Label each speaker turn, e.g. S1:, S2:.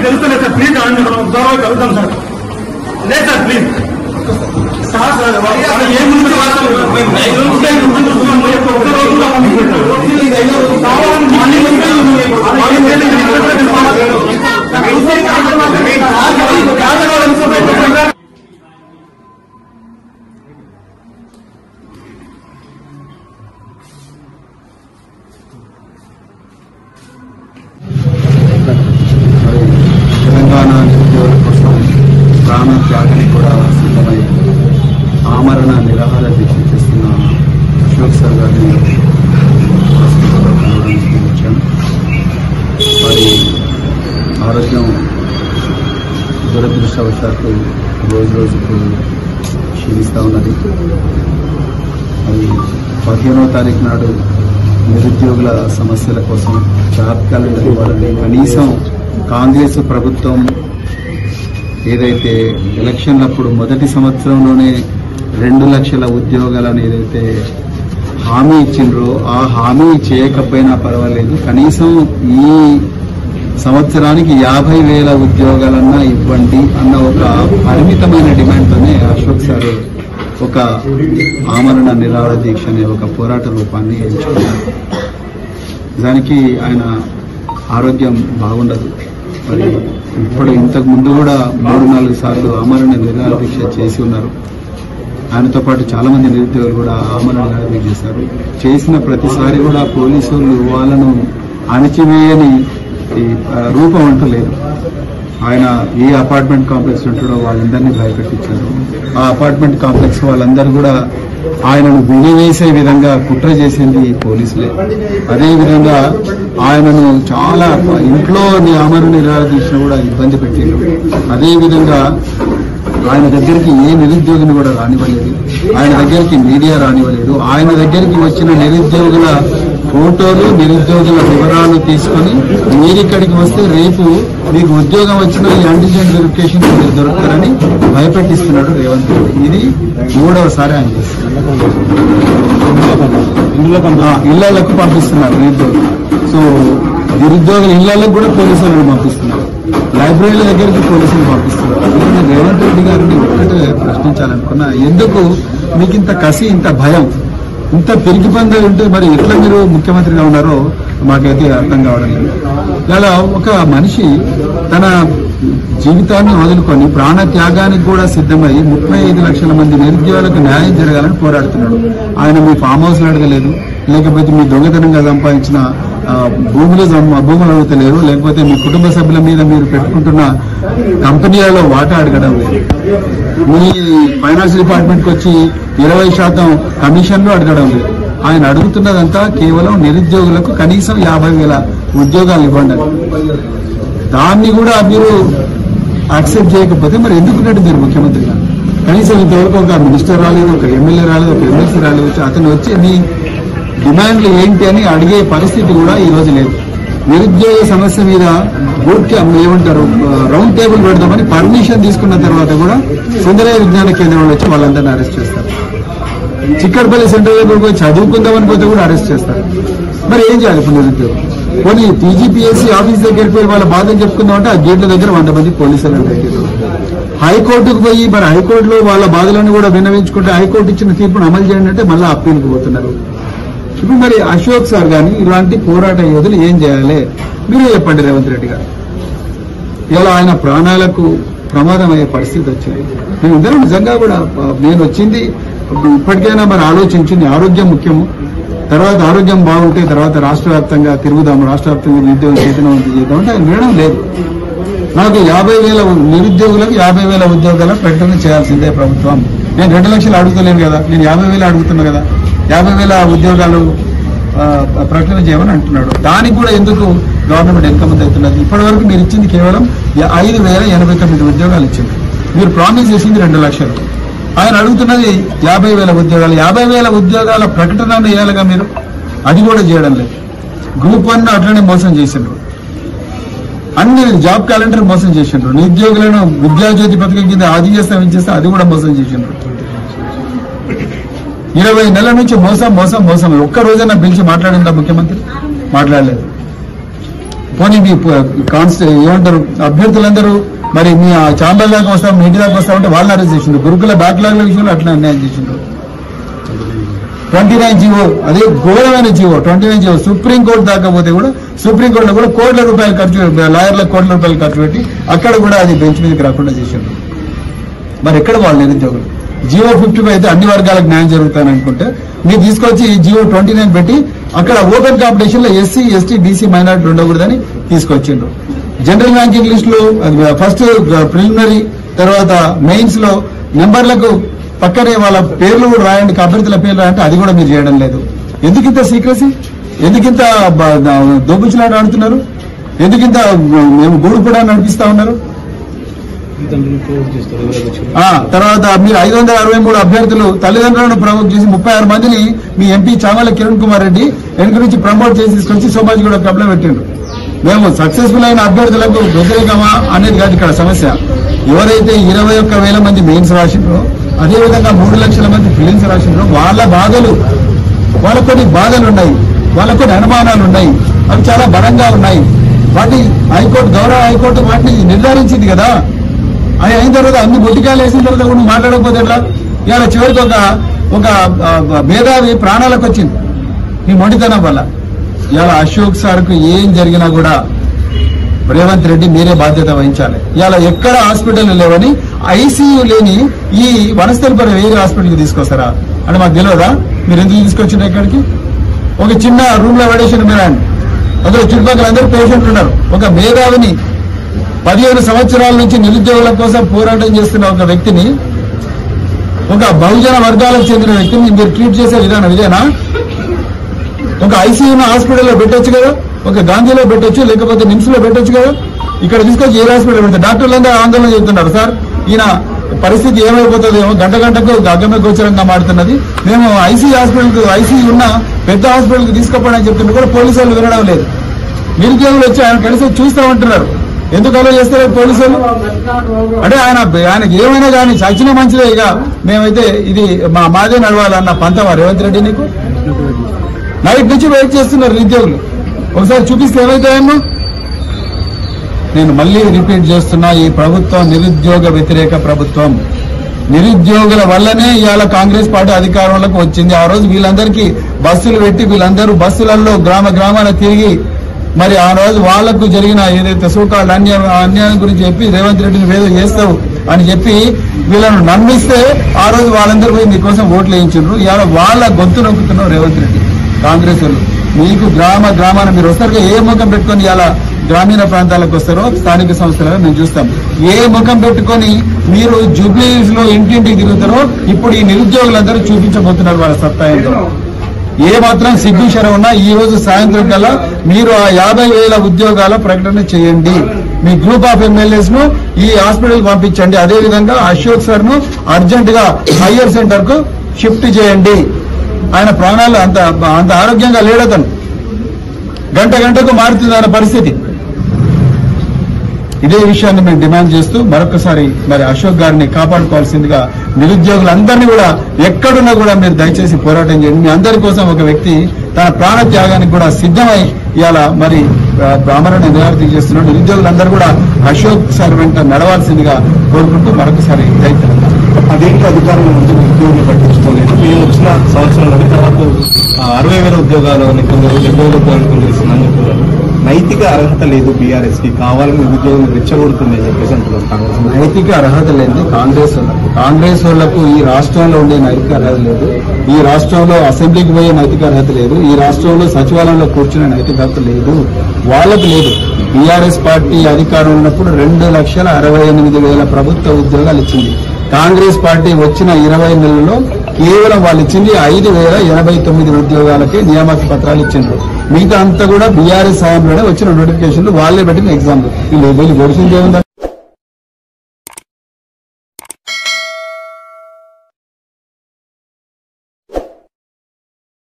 S1: తెలుస్తలేదు sir, please కలుద్దాం sir. లేదు సార్, ప్లీజ్ సార్. ఏముంది
S2: తెలంగాణ నిరుద్యోగుల కోసం ప్రాణ త్యాగానికి కూడా సిద్ధమై ఆమరణ నిరాహార దీక్ష చేస్తున్న అశోక్ సార్ గారిని వచ్చాను. వారి ఆరోగ్యం దురదృష్టవశాత్తు రోజు రోజుకు క్షీణిస్తూ ఉన్నది. అది 15వ తారీఖు నాడు నిరుద్యోగుల సమస్యల కోసం జాబ్ క్యాలెండర్ ఇవ్వాలని కనీసం కాంగ్రెస్ ప్రభుత్వం ఏదైతే ఎలక్షన్లప్పుడు మొదటి సంవత్సరంలోనే 2 లక్షల ఉద్యోగాలను ఏదైతే హామీ ఇచ్చిండ్రో ఆ హామీ చేయకపోయినా పర్వాలేదు, కనీసం ఈ సంవత్సరానికి 50,000 ఉద్యోగాలన్నా ఇవ్వండి అన్న ఒక పరిమితమైన డిమాండ్తోనే అశోక్ సార్ ఒక ఆమరణ నిరాహార దీక్ష అనే ఒక పోరాట రూపాన్ని ఎంచుకున్నారు. నిజానికి ఆయన ఆరోగ్యం బాగుండదు. మరి ఇప్పుడు ఇంతకు ముందు కూడా 3-4 సార్లు ఆమరణ నిరాహార దీక్ష చేసి ఉన్నారు. ఆయనతో పాటు చాలా మంది నిరుద్యోగులు కూడా ఆమరణ నిరాహార దీక్ష చేశారు. చేసిన ప్రతిసారి కూడా పోలీసులు వాళ్ళను అణచివేయని రూపం అంటూ లేదు. ఆయన ఏ అపార్ట్మెంట్ కాంప్లెక్స్ ఉంటుందో వాళ్ళందరినీ భయపెట్టించారు. ఆ అపార్ట్మెంట్ కాంప్లెక్స్ వాళ్ళందరూ కూడా ఆయనను వినివేసే విధంగా కుట్ర చేసింది పోలీసులే. అదేవిధంగా ఆయనను చాలా ఇంట్లో ఆమరణ నిరాహార దీక్ష కూడా ఇబ్బంది పెట్టారు. అదేవిధంగా ఆయన దగ్గరికి ఏ నిరుద్యోగిని కూడా రానివ్వలేదు, ఆయన దగ్గరికి మీడియా రానివ్వలేదు. ఆయన దగ్గరికి వచ్చిన నిరుద్యోగుల ఫోటోలు, నిరుద్యోగుల వివరాలు తీసుకుని మీరు ఇక్కడికి వస్తే రేపు మీకు ఉద్యోగం వచ్చిన ఈ యాంటిజెన్ వెరిఫికేషన్ మీరు దొరుకుతారని భయపెట్టిస్తున్నాడు రేవంత్ రెడ్డి. ఇది 3వసారి ఆయన చేస్తున్నారు. ఇళ్లకు పంపిస్తున్నారు నిరుద్యోగులు. సో నిరుద్యోగుల ఇళ్లకు కూడా పోలీసులను పంపిస్తున్నారు, లైబ్రరీల దగ్గరికి పోలీసులు పంపిస్తున్నారు. రేవంత్ రెడ్డి గారిని ఒక్కటే ప్రశ్నించాలనుకున్నా, ఎందుకు మీకు ఇంత కసి, ఇంత భయం, ఇంత పెరిగి పందలు ఉంటే మరి ఎట్లా మీరు ముఖ్యమంత్రిగా ఉన్నారో మాకైతే అర్థం కావడం లేదు. ఇలా ఒక మనిషి తన జీవితాన్ని వదులుకొని ప్రాణ త్యాగానికి కూడా సిద్ధమై 35 లక్షల మంది నిరుద్యోగులకు న్యాయం జరగాలని పోరాడుతున్నాడు. ఆయన మీ ఫామ్ హౌస్లు అడగలేదు, లేకపోతే మీ దొంగతనంగా సంపాదించిన భూములు అడుగుతలేరు, లేకపోతే మీ కుటుంబ సభ్యుల మీద మీరు పెట్టుకుంటున్న కంపెనీలలో వాటా అడగడం లేదు, మీ ఫైనాన్స్ డిపార్ట్మెంట్కి వచ్చి 20% కమిషన్లు అడగడం లేదు. ఆయన అడుగుతున్నదంతా కేవలం నిరుద్యోగులకు కనీసం 50,000 ఉద్యోగాలు ఇవ్వండి. దాన్ని కూడా మీరు యాక్సెప్ట్ చేయకపోతే మరి ఎందుకున్నట్టు మీరు ముఖ్యమంత్రిగా? కనీసం ఇంతవరకు ఒక మినిస్టర్ రాలేదు, ఒక ఎమ్మెల్యే రాలేదు, ఒక ఎమ్మెల్సీ రాలేదు. అతను వచ్చి మీ డిమాండ్లు ఏంటి అని అడిగే పరిస్థితి కూడా ఈ రోజు లేదు. నిరుద్యోగ సమస్య మీద ఏమంటారు రౌండ్ టేబుల్ పెడదామని పర్మిషన్ తీసుకున్న తర్వాత కూడా సుందరయ్య విజ్ఞాన కేంద్రంలో వచ్చి వాళ్ళందరినీ అరెస్ట్ చేస్తారు. చిక్కడపల్లి సెంటర్ దగ్గరకు పోయి చదువుకుందామని పోతే కూడా అరెస్ట్ చేస్తారు. మరి ఏం చేయాలి ఇప్పుడు నిరుద్యోగం? కొన్ని టీజీపీఎస్సీ ఆఫీస్ దగ్గరికి పోయి వాళ్ళ బాధలు చెప్పుకుందామంటే ఆ గేట్ల దగ్గర 100 మంది పోలీసులు పెట్టారు. హైకోర్టుకు పోయి మరి హైకోర్టులో వాళ్ళ బాధలను కూడా విన్నవించుకుంటే హైకోర్టు ఇచ్చిన తీర్పును అమలు చేయండి అంటే మళ్ళీ అప్పీల్కి పోతున్నారు. ఇప్పుడు మరి అశోక్ సార్ గాని ఇలాంటి పోరాట యోధులు ఏం చేయాలి మీరు చెప్పండి రేవంత్ రెడ్డి గారు. ఇలా ఆయన ప్రాణాలకు ప్రమాదం అయ్యే పరిస్థితి వచ్చింది. మేమిద్దరం నిజంగా కూడా నేను వచ్చింది ఇప్పటికైనా మరి ఆలోచించింది ఆరోగ్యం ముఖ్యము, తర్వాత ఆరోగ్యం బాగుంటే తర్వాత రాష్ట్ర వ్యాప్తంగా తిరుగుదాము, రాష్ట్ర వ్యాప్తంగా నిరుద్యోగ చైతన్యవంతం చేద్దామంటే ఆయన వినడం లేదు. నాకు 50,000 నిరుద్యోగులకు 50,000 ఉద్యోగాల ప్రకటన చేయాల్సిందే ప్రభుత్వం. నేను 2 లక్షలు అడుగుతలేను కదా, నేను 50,000 అడుగుతున్నా కదా. 50,000 ఉద్యోగాలు ప్రకటన చేయమని అంటున్నాడు. దానికి కూడా ఎందుకు గవర్నమెంట్ ఎంతమంది అవుతున్నది? ఇప్పటి వరకు మీరు ఇచ్చింది కేవలం 5,089 ఉద్యోగాలు ఇచ్చింది. మీరు ప్రామిస్ చేసింది 2 లక్షలు. ఆయన అడుగుతున్నది 50,000 ఉద్యోగాలు. 50,000 ఉద్యోగాల ప్రకటన చేయాలిగా మీరు, అది కూడా చేయడం లేదు. గ్రూప్ 1 అట్లనే మోసం చేసిండ్రు. అన్ని జాబ్ క్యాలెండర్ మోసం చేసిండ్రు. నిరుద్యోగులను విద్యాజ్యోతి పథకం కింద అది చేస్తాం ఇది చేస్తాం అది కూడా మోసం చేసిండ్రు. 20 నెలల నుంచి మోసం మోసం మోసం. ఒక్క రోజైనా పిలిచి మాట్లాడిందా ముఖ్యమంత్రి? మాట్లాడలేదు. పోనీ మీ ఏమంటారు అభ్యర్థులందరూ మరి మీ ఛాంబర్ దాకా వస్తాం మీ ఇంటి దాకా వస్తామంటే వాళ్ళని అరెస్ట్ చేసిండ్రు. గురుకుల బ్యాక్లాగ్ల విషయంలో అట్లా అన్యాయం చేసిండ్రు. 29 జీవో, అదే ఘోరమైన జీవో 29 జీవో సుప్రీంకోర్టు దాకా పోతే కూడా సుప్రీంకోర్టులో కూడా కోట్ల రూపాయలు ఖర్చు, లాయర్లకు కోట్ల రూపాయలు ఖర్చు పెట్టి అక్కడ కూడా అది బెంచ్ మీదకి రాకుండా చేసిండ్రు. మరి ఎక్కడ వాళ్ళు నిరుద్యోగులు? జీవో 55 అయితే అన్ని వర్గాలకు న్యాయం జరుగుతాయని అనుకుంటే మీరు తీసుకొచ్చి జీవో 29 పెట్టి అక్కడ ఓపెన్ కాంపిటీషన్ లో ఎస్సీ ఎస్టీ బీసీ మైనారిటీ ఉండకూడదని తీసుకొచ్చిండ్రు. జనరల్ ర్యాంకింగ్ లిస్ట్ లో ఫస్ట్ ప్రిలిమినరీ తర్వాత మెయిన్స్ లో నెంబర్లకు పక్కనే వాళ్ళ పేర్లు కూడా రాయండి, అభ్యర్థుల పేర్లు రాయంటే అది కూడా మీరు చేయడం లేదు. ఎందుకింత సీక్రసీ? ఎందుకింత దోబుచ్చులాట ఆడుతున్నారు? ఎందుకింత మేము గూడు కూడా నడిపిస్తా ఉన్నారు? తర్వాత మీరు 563 అభ్యర్థులు తల్లిదండ్రులను ప్రమోట్ చేసి 36 మందిని మీ ఎంపీ చామల కిరణ్ కుమార్ రెడ్డి వెనుక నుంచి ప్రమోట్ చేసి తీసుకొచ్చి సోమాజి కూడా కబ్లో పెట్టిండ్రు. మేము సక్సెస్ఫుల్ అయిన అభ్యర్థులకు వ్యతిరేకమా అనేది కాదు ఇక్కడ సమస్య. ఎవరైతే 21,000 మంది మెయిన్స్ రాసిండ్రో అదేవిధంగా 3 లక్షల మంది ఫిలిమ్స్ రాసిండ్రో వాళ్ళకు కొన్ని బాధలు ఉన్నాయి, వాళ్ళకు కొన్ని అనుమానాలు ఉన్నాయి, అవి చాలా బలంగా ఉన్నాయి. వాటిని హైకోర్టు గౌరవ హైకోర్టు వాటిని నిర్ధారించింది కదా. అది అయిన తర్వాత అన్ని బొట్టికాయలు వేసిన తర్వాత కూడా మాట్లాడకపోతే ఎట్లా? ఇవాళ చివరికి ఒక మేధావి ప్రాణాలకు వచ్చింది ఈ మొండితనం వల్ల. ఇవాళ అశోక్ సార్కు ఏం జరిగినా కూడా రేవంత్ రెడ్డి మీరే బాధ్యత వహించాలి. ఇవాళ ఎక్కడ హాస్పిటల్ లేవని ఐసీయూ లేని ఈ వనస్థలిపురం వేరే హాస్పిటల్కి తీసుకొస్తారా అంటే మాకు తెలియదా? మీరు ఎందుకు తీసుకొచ్చిన ఇక్కడికి? ఒక చిన్న రూమ్ లో పడేసిన మీరు అందులో చుట్టుపక్కల అందరూ పేషెంట్లు ఉన్నారు. ఒక మేధావిని 15 సంవత్సరాల నుంచి నిరుద్యోగుల కోసం పోరాటం చేస్తున్న ఒక వ్యక్తిని, ఒక బహుజన వర్గాలకు చెందిన వ్యక్తిని మీరు ట్రీట్ చేసే విధానం ఇదేనా? ఒక ఐసీయూను హాస్పిటల్లో పెట్టొచ్చు కదా, ఒక గాంధీలో పెట్టొచ్చు, లేకపోతే నిమ్స్ లో పెట్టొచ్చు కదా. ఇక్కడ తీసుకొచ్చి ఏ హాస్పిటల్ పెడతారు? డాక్టర్లందరూ ఆందోళన చెబుతున్నారు, సార్ ఈయన పరిస్థితి ఏమైపోతుందేమో గంట గంటకు అగమ్య గోచరంగా మారుతున్నది, మేము ఐసీయూ ఉన్న పెద్ద హాస్పిటల్కి తీసుకుపోవడానికి చెప్తున్నా కూడా పోలీసు వాళ్ళు వినడం లేదు. నిరుద్యోగులు వచ్చి ఆయన కలిసి చూస్తామంటున్నారు. ఎందుకు అలా చేస్తారు పోలీసులు? అంటే ఆయనకి ఏమైనా కానీ చచ్చిన మంచిదే. ఇక మేమైతే ఇది మాదే నడవాలన్న పంతమా రేవంత్ రెడ్డి? నీకు నైట్ నుంచి వెయిట్ చేస్తున్నారు నిరుద్యోగులు. ఒకసారి చూపిస్తే ఏమైతాయమ్మా? నేను మళ్ళీ రిపీట్ చేస్తున్నా, ఈ ప్రభుత్వం నిరుద్యోగ వ్యతిరేక ప్రభుత్వం. నిరుద్యోగుల వల్లనే ఇవాళ కాంగ్రెస్ పార్టీ అధికారంలోకి వచ్చింది. ఆ రోజు వీళ్ళందరికీ బస్సులు పెట్టి వీళ్ళందరూ బస్సులలో గ్రామాన తిరిగి మరి ఆ రోజు వాళ్లకు జరిగిన ఏదైతే సోకాల్డ్ అన్యాయం గురించి చెప్పి రేవంత్ రెడ్డిని వేదో చేస్తావు అని చెప్పి వీళ్ళను నమ్మిస్తే ఆ రోజు వాళ్ళందరూ పోయి మీకోసం ఓట్లు వేయించారు. ఇవాళ వాళ్ళ గొంతు నొక్కుతున్నారు రేవంత్ రెడ్డి కాంగ్రెస్ వాళ్ళు. మీకు గ్రామాన మీరు వస్తారు, ఏ ముఖం పెట్టుకుని ఇలా గ్రామీణ ప్రాంతాలకు వస్తారో స్థానిక సంస్థలుగా మేము చూస్తాం. ఏ ముఖం పెట్టుకుని మీరు జూబ్లీస్ లో ఇంటింటికి తిరుగుతారో ఇప్పుడు ఈ నిరుద్యోగులందరూ చూపించబోతున్నారు వాళ్ళ సత్తా ఏంటో. ఏ మాత్రం సిగ్గు శరం ఉన్నా ఈ రోజు సాయంత్రం కల్లా మీరు ఆ 50,000 ఉద్యోగాల ప్రకటన చేయండి. మీ గ్రూప్ ఆఫ్ ఎమ్మెల్యేస్ ను ఈ హాస్పిటల్ పంపించండి. అదేవిధంగా అశోక్ సార్ ను అర్జెంట్ గా హయ్యర్ సెంటర్ కు షిఫ్ట్ చేయండి. ఆయన ప్రాణాలు అంత ఆరోగ్యంగా లేడతను. గంటకు మారుతుంది ఆయన పరిస్థితి. ఇదే విషయాన్ని మేము డిమాండ్ చేస్తూ మరొకసారి మరి అశోక్ గారిని కాపాడుకోవాల్సిందిగా నిరుద్యోగులందరినీ కూడా ఎక్కడున్నా కూడా మీరు దయచేసి పోరాటం చేయండి. మీ అందరి కోసం ఒక వ్యక్తి తన ప్రాణ త్యాగానికి కూడా సిద్ధమై ఇవాళ మరి అమరణ నిరాకరణ చేస్తున్నాడు. నిరుద్యోగులందరూ కూడా అశోక్ సార్ వెంట నడవాల్సిందిగా కోరుకుంటూ మరొకసారి
S1: అదేంటి అధికారుల నుంచి ఉద్యోగులు పట్టించుకోలేదు. మేము వచ్చిన సంవత్సరంలో తర్వాత 60,000 ఉద్యోగాలు నిర్వహిస్తున్నాను చెప్తున్నారు. నైతిక అర్హత లేదు బీఆర్ఎస్ కి, కావాలని ఉద్యోగులు రెచ్చగొడుతుందని చెప్పేసి అంటున్నారు కాంగ్రెస్.
S2: నైతిక అర్హత లేదు కాంగ్రెస్ వాళ్లకు ఈ రాష్ట్రంలో ఉండే నైతిక అర్హత లేదు. ఈ రాష్ట్రంలో అసెంబ్లీకి పోయే నైతిక అర్హత లేదు. ఈ రాష్ట్రంలో సచివాలయంలో కూర్చునే నైతిక అర్హత లేదు. వాళ్ళకు లేదు. బీఆర్ఎస్ పార్టీ అధికారం ఉన్నప్పుడు 2,68,000 ప్రభుత్వ ఉద్యోగాలు ఇచ్చింది. కాంగ్రెస్ పార్టీ వచ్చిన 20 నెలల్లో కేవలం వాళ్ళు ఇచ్చింది 5,089 ఉద్యోగాలకే నియామక పత్రాలు ఇచ్చిండ్రు. మిగతా అంతా కూడా బీఆర్ఎస్ హయాంలోనే వచ్చిన నోటిఫికేషన్లు వాళ్ళే పెట్టిన ఎగ్జామ్లు. వీళ్ళు గొడిసింది ఏముందా?